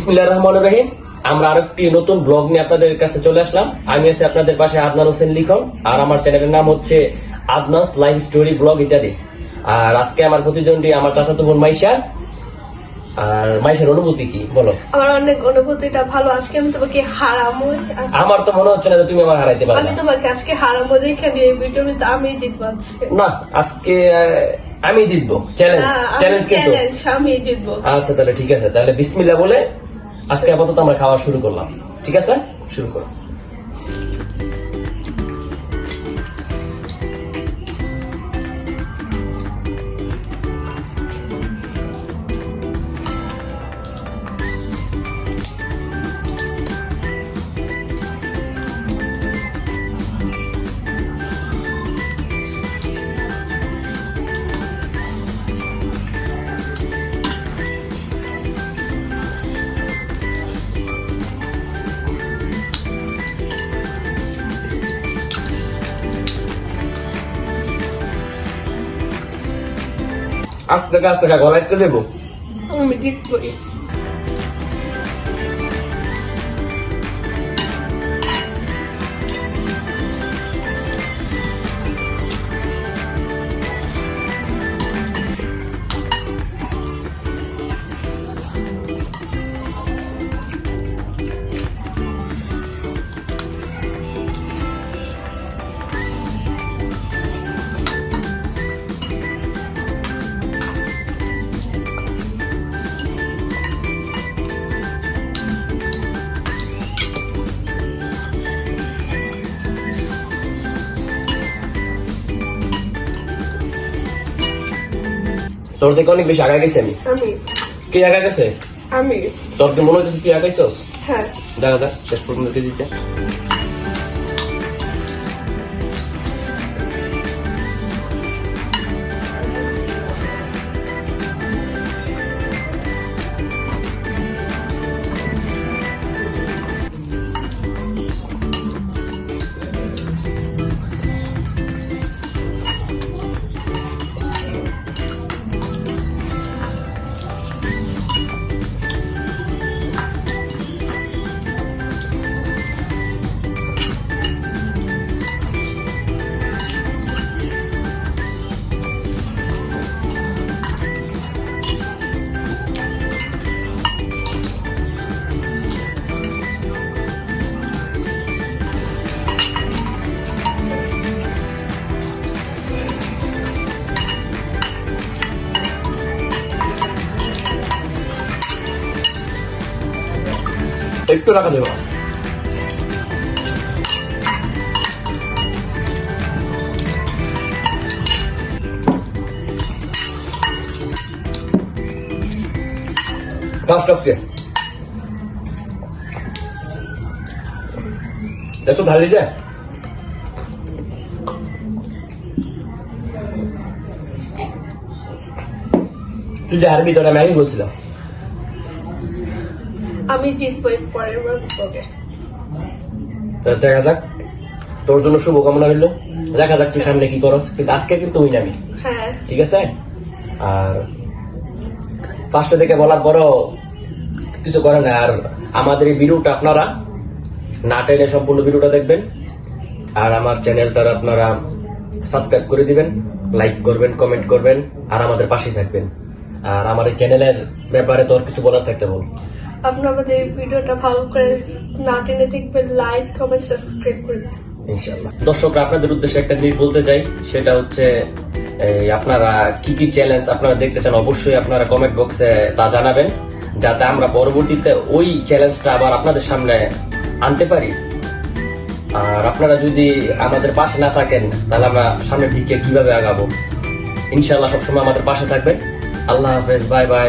বিসমিল্লাহির রহমানির রহিম। আমরা আরেকটি নতুন ব্লগ নিয়ে আপনাদের কাছে চলে আসলাম। আমি আছি আপনাদের পাশে আদনান হোসেন লিখন, আর আমার চ্যানেলের নাম হচ্ছে আদনাস লাইফ স্টোরি ব্লগ ইত্যাদি। আর আজকে আমার প্রতিদ্বন্দ্বী আমার চাচাতো বোন মাইশা। আর মাইশার অনুভূতি কি বলো? আমার অনেক অনুভূতিটা ভালো। আজকে আমি তোমাকে হারামো। আমার তো মনে হচ্ছে না যে তুমি আমার হারাইতে পারবে। আমি তোমাকে আজকে হারামো দেখে আমি এই ভিডিওতে আমি জিতবো আজকে। না, আজকে আমি জিতবো। চ্যালেঞ্জ কিন্তু আমি জিতবো। আচ্ছা তাহলে ঠিক আছে, তাহলে বিসমিল্লাহ বলে আজকে আপাতত আমরা খাওয়া শুরু করলাম। ঠিক আছে, শুরু করো। আস্তে আস্তে গলায় একটু দেবো। আমি জিতবই। তোর থেকে অনেক বেশি আগায় গেছি আমি। কে আগায় গেছে? আমি। তোর কি মনে হচ্ছে তুই আগাইছস? হ্যাঁ, দেখা যাক শেষ পর্যন্ত কে জিতে। একটু রাখা দেবো। দেখো ঢালি যায়। তুই যে হারবি তোরা আমি বলছিলাম। আমি জিতবই পরের বার তোকে। দেখা যাক, তোর জন্য শুভকামনা রইল। দেখা যাক তুই সামনে কি করস, কিন্তু আজকে কিন্তু ওই নামি। হ্যাঁ, ঠিক আছে। আর ফার্স্টে থেকে বলার পরও কিছু করে না। আর আমাদের এই ভিডিওটা আপনারা না টেনে সম্পূর্ণ ভিডিওটা দেখবেন, আর আমার চ্যানেলটা আপনারা সাবস্ক্রাইব করে দিবেন, লাইক করবেন, কমেন্ট করবেন, আর আমাদের পাশেই থাকবেন। আর আমার এই চ্যানেলের ব্যাপারে তোর কিছু বলার থাকতে বল। আপনারা আমাদের ভিডিওটা ভালো করে না টেনে দেখবেন, লাইক কমেন্ট সাবস্ক্রাইব করে দেবেন ইনশাআল্লাহ। দর্শকরা, আপনাদের উদ্দেশ্যে একটা জিনিস বলতে চাই, সেটা হচ্ছে আপনারা কি কি চ্যালেঞ্জ আপনারা দেখতে চান অবশ্যই আপনারা কমেন্ট বক্সে তা জানাবেন, যাতে আমরা পরবর্তীতে ওই চ্যালেঞ্জটা আবার আপনাদের সামনে আনতে পারি। আর আপনারা যদি আমাদের পাশে না থাকেন তাহলে আমরা সামনের দিকে কিভাবে আগাবো। ইনশাআল্লাহ সবসময় আমাদের পাশে থাকবেন। আল্লাহ হাফেজ, বাই বাই।